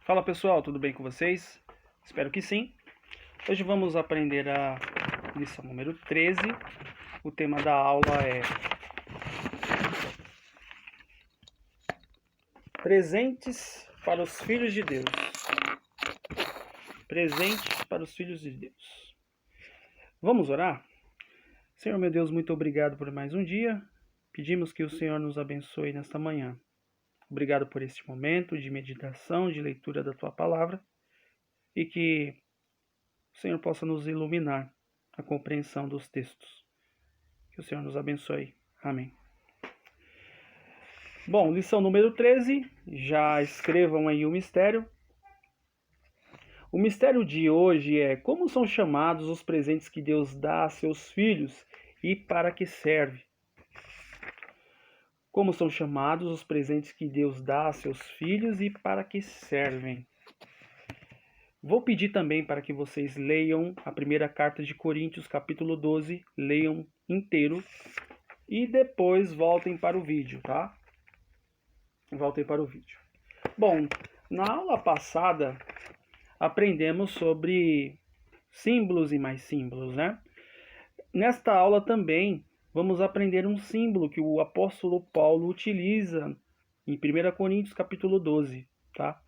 Fala pessoal, tudo bem com vocês? Espero que sim. Hoje vamos aprender a lição número 13. O tema da aula é Presentes para os filhos de Deus. Presentes para os filhos de Deus. Vamos orar? Senhor meu Deus, muito obrigado por mais um dia. Pedimos que o Senhor nos abençoe nesta manhã. Obrigado por este momento de meditação, de leitura da Tua Palavra e que o Senhor possa nos iluminar a compreensão dos textos. Que o Senhor nos abençoe. Amém. Bom, lição número 13. Já escrevam aí o mistério. O mistério de hoje é como são chamados os presentes que Deus dá a seus filhos e para que serve. Como são chamados os presentes que Deus dá a seus filhos e para que servem. Vou pedir também para que vocês leiam a primeira carta de Coríntios, capítulo 12, leiam inteiro e depois voltem para o vídeo, tá? Voltem para o vídeo. Bom, na aula passada aprendemos sobre símbolos e mais símbolos, né? Nesta aula também vamos aprender um símbolo que o apóstolo Paulo utiliza em 1 Coríntios capítulo 12, tá?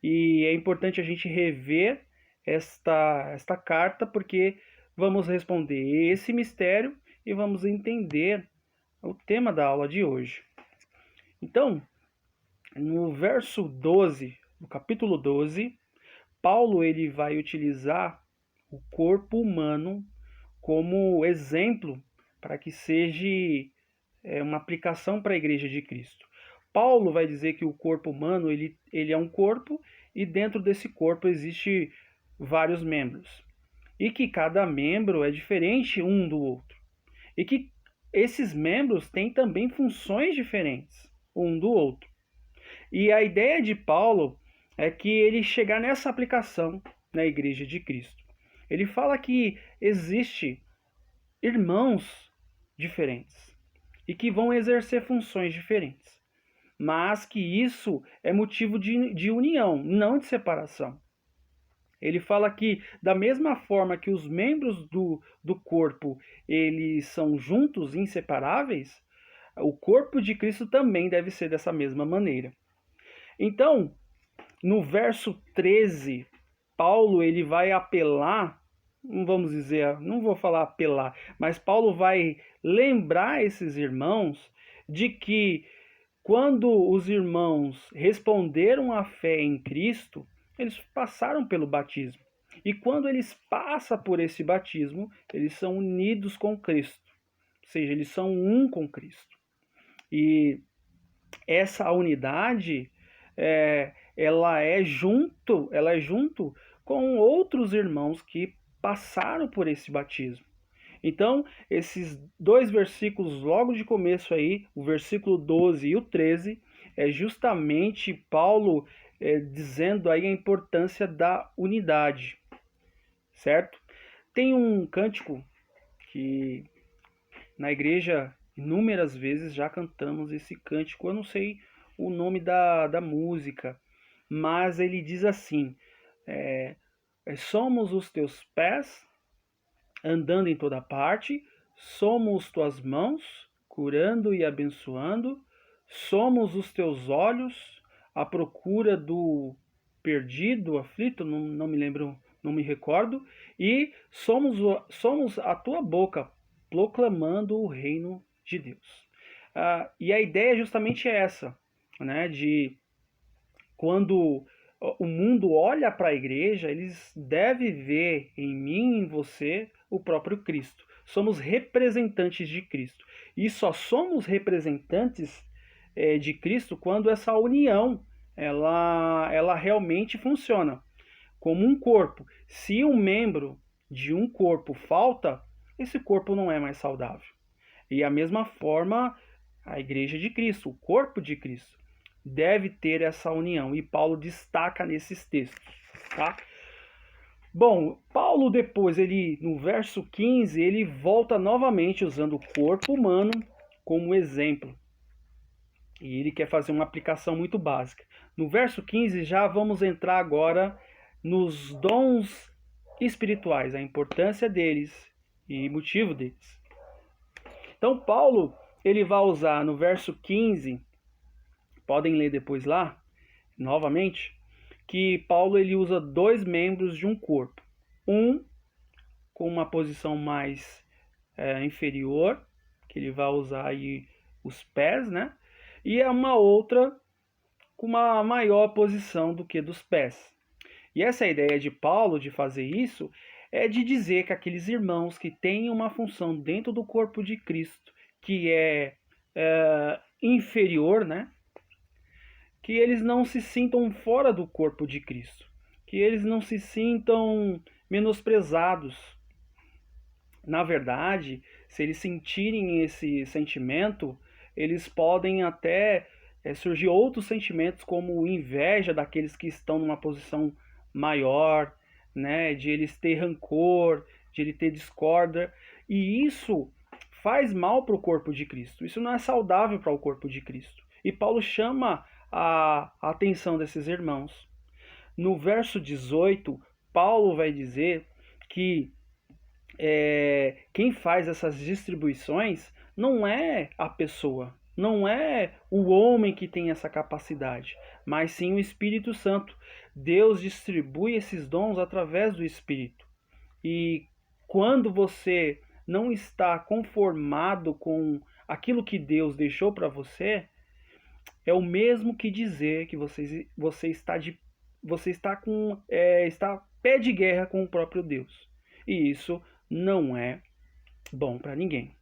E é importante a gente rever esta carta porque vamos responder esse mistério e vamos entender o tema da aula de hoje. Então, no verso 12, no capítulo 12, Paulo ele vai utilizar o corpo humano como exemplo para que seja uma aplicação para a Igreja de Cristo. Paulo vai dizer que o corpo humano ele é um corpo e dentro desse corpo existe vários membros. E que cada membro é diferente um do outro. E que esses membros têm também funções diferentes um do outro. E a ideia de Paulo é que ele chegar nessa aplicação na Igreja de Cristo. Ele fala que existe irmãos diferentes e que vão exercer funções diferentes, mas que isso é motivo de união, não de separação. Ele fala que da mesma forma que os membros do corpo eles são juntos, inseparáveis, o corpo de Cristo também deve ser dessa mesma maneira. Então, no verso 13, Paulo ele vai apelar, não vou falar apelar, mas Paulo vai lembrar esses irmãos de que quando os irmãos responderam à fé em Cristo, eles passaram pelo batismo. E quando eles passam por esse batismo, eles são unidos com Cristo. Ou seja, eles são um com Cristo. E essa unidade ela é junto com outros irmãos que passaram por esse batismo. Então, esses dois versículos logo de começo aí, o versículo 12 e o 13, é justamente Paulo dizendo aí a importância da unidade, certo? Tem um cântico que na igreja inúmeras vezes já cantamos esse cântico, eu não sei o nome da música, mas ele diz assim, somos os teus pés andando em toda parte, somos tuas mãos curando e abençoando, somos os teus olhos à procura do perdido, aflito, não me lembro, não me recordo, e somos a tua boca proclamando o reino de Deus. E a ideia é justamente essa, né, de quando o mundo olha para a igreja, eles devem ver em mim e em você o próprio Cristo. Somos representantes de Cristo. E só somos representantes de Cristo quando essa união ela realmente funciona como um corpo. Se um membro de um corpo falta, esse corpo não é mais saudável. E a mesma forma, a igreja de Cristo, o corpo de Cristo, deve ter essa união. E Paulo destaca nesses textos, tá? Bom, Paulo depois, no verso 15, ele volta novamente usando o corpo humano como exemplo. E ele quer fazer uma aplicação muito básica. No verso 15, já vamos entrar agora nos dons espirituais, a importância deles e motivo deles. Então, Paulo, ele vai usar no verso 15, podem ler depois lá, novamente, que Paulo ele usa dois membros de um corpo. Um com uma posição mais inferior, que ele vai usar aí os pés, né? E é uma outra com uma maior posição do que dos pés. E essa ideia de Paulo de fazer isso é de dizer que aqueles irmãos que têm uma função dentro do corpo de Cristo que é inferior, né? Que eles não se sintam fora do corpo de Cristo, que eles não se sintam menosprezados. Na verdade, se eles sentirem esse sentimento, eles podem até surgir outros sentimentos como inveja daqueles que estão numa posição maior, né? De eles ter rancor, de ele ter discórdia, e isso faz mal para o corpo de Cristo. Isso não é saudável para o corpo de Cristo. E Paulo chama a atenção desses irmãos. No verso 18, Paulo vai dizer que quem faz essas distribuições não é a pessoa, não é o homem que tem essa capacidade, mas sim o Espírito Santo. Deus distribui esses dons através do Espírito. E quando você não está conformado com aquilo que Deus deixou para você, é o mesmo que dizer que você está pé de guerra com o próprio Deus. E isso não é bom para ninguém.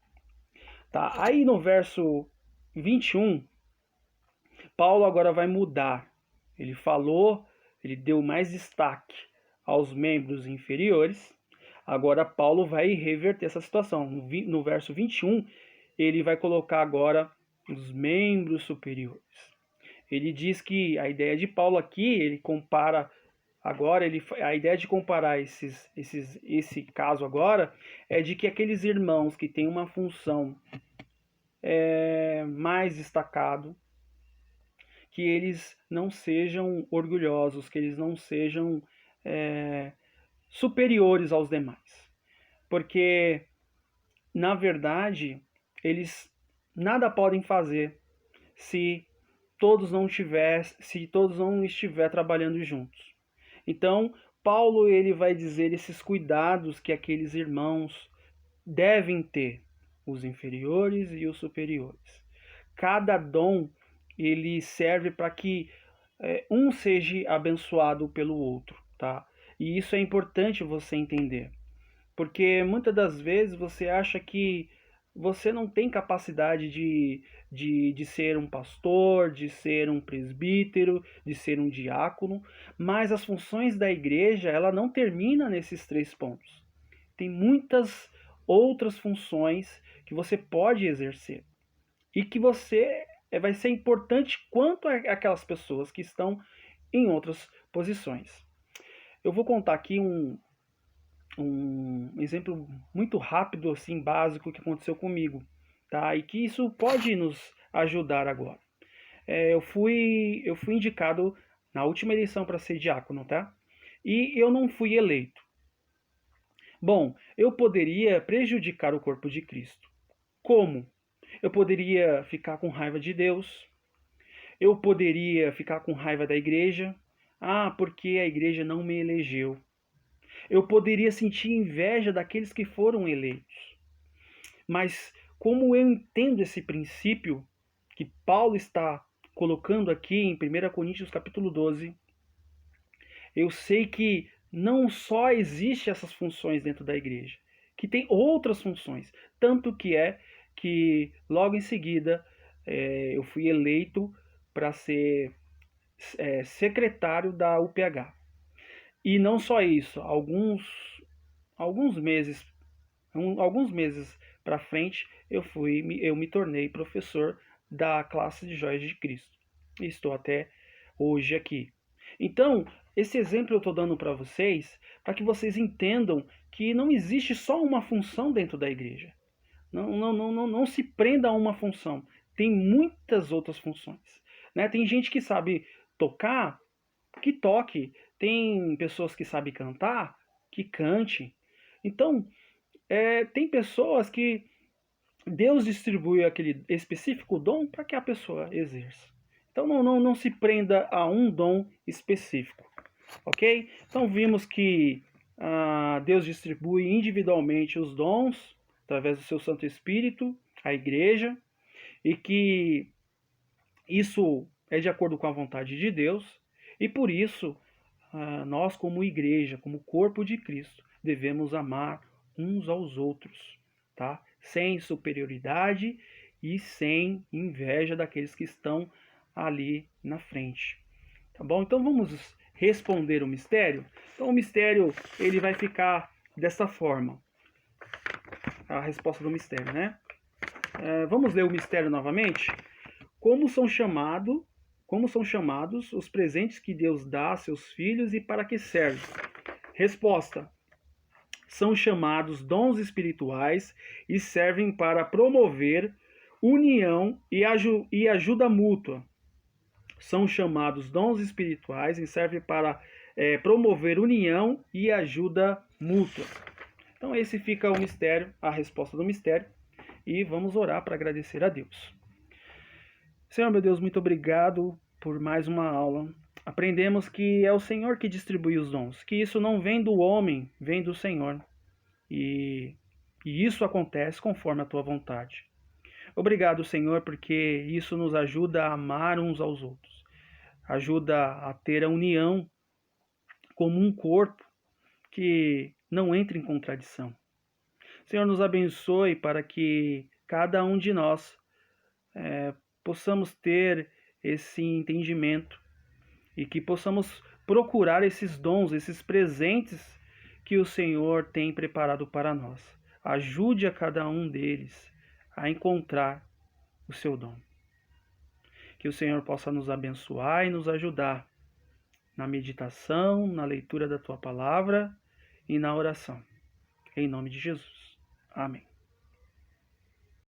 Tá? Aí no verso 21, Paulo agora vai mudar. Ele deu mais destaque aos membros inferiores. Agora Paulo vai reverter essa situação. No verso 21, ele vai colocar agora os membros superiores. Ele diz que a ideia de Paulo aqui, ele compara agora, a ideia de comparar esse caso agora é de que aqueles irmãos que têm uma função mais destacado, que eles não sejam orgulhosos, que eles não sejam superiores aos demais. Porque, na verdade, eles nada podem fazer se todos não estiver trabalhando juntos. Então, Paulo ele vai dizer esses cuidados que aqueles irmãos devem ter, os inferiores e os superiores. Cada dom ele serve para que um seja abençoado pelo outro, tá? E isso é importante você entender, porque muitas das vezes você acha que você não tem capacidade de ser um pastor, de ser um presbítero, de ser um diácono, mas as funções da igreja, ela não termina nesses 3 pontos. Tem muitas outras funções que você pode exercer e que você vai ser importante quanto aquelas pessoas que estão em outras posições. Eu vou contar aqui um exemplo muito rápido, assim, básico que aconteceu comigo, tá? E que isso pode nos ajudar agora. Eu fui indicado na última eleição para ser diácono, tá? E eu não fui eleito. Bom, eu poderia prejudicar o corpo de Cristo. Como? Eu poderia ficar com raiva de Deus. Eu poderia ficar com raiva da igreja. Ah, porque a igreja não me elegeu. Eu poderia sentir inveja daqueles que foram eleitos. Mas como eu entendo esse princípio que Paulo está colocando aqui em 1 Coríntios capítulo 12, eu sei que não só existe essas funções dentro da igreja, que tem outras funções. Tanto que é que logo em seguida eu fui eleito para ser secretário da UPH. E não só isso, alguns meses para frente eu me tornei professor da classe de Joias de Cristo. E estou até hoje aqui. Então, esse exemplo eu estou dando para vocês, para que vocês entendam que não existe só uma função dentro da igreja. Não se prenda a uma função. tem muitas outras funções, né? Tem gente que sabe tocar, que toque. Tem pessoas que sabem cantar, que cante. Então, tem pessoas que Deus distribui aquele específico dom para que a pessoa exerça. Então, não se prenda a um dom específico, ok? Então, vimos que Deus distribui individualmente os dons através do seu Santo Espírito, à igreja, e que isso é de acordo com a vontade de Deus, e por isso nós, como igreja, como corpo de Cristo, devemos amar uns aos outros, tá? Sem superioridade e sem inveja daqueles que estão ali na frente. Tá bom? Então vamos responder o mistério? Então o mistério ele vai ficar dessa forma. A resposta do mistério, né? Vamos ler o mistério novamente? Como são chamados os presentes que Deus dá a seus filhos e para que servem? Resposta: são chamados dons espirituais e servem para promover união e ajuda mútua. São chamados dons espirituais e servem para promover união e ajuda mútua. Então esse fica o mistério, a resposta do mistério, e vamos orar para agradecer a Deus. Senhor, meu Deus, muito obrigado por mais uma aula. Aprendemos que é o Senhor que distribui os dons, que isso não vem do homem, vem do Senhor. E isso acontece conforme a tua vontade. Obrigado, Senhor, porque isso nos ajuda a amar uns aos outros. Ajuda a ter a união como um corpo que não entre em contradição. Senhor, nos abençoe para que cada um de nós possamos ter esse entendimento e que possamos procurar esses dons, esses presentes que o Senhor tem preparado para nós. Ajude a cada um deles a encontrar o seu dom. Que o Senhor possa nos abençoar e nos ajudar na meditação, na leitura da tua palavra e na oração. Em nome de Jesus. Amém.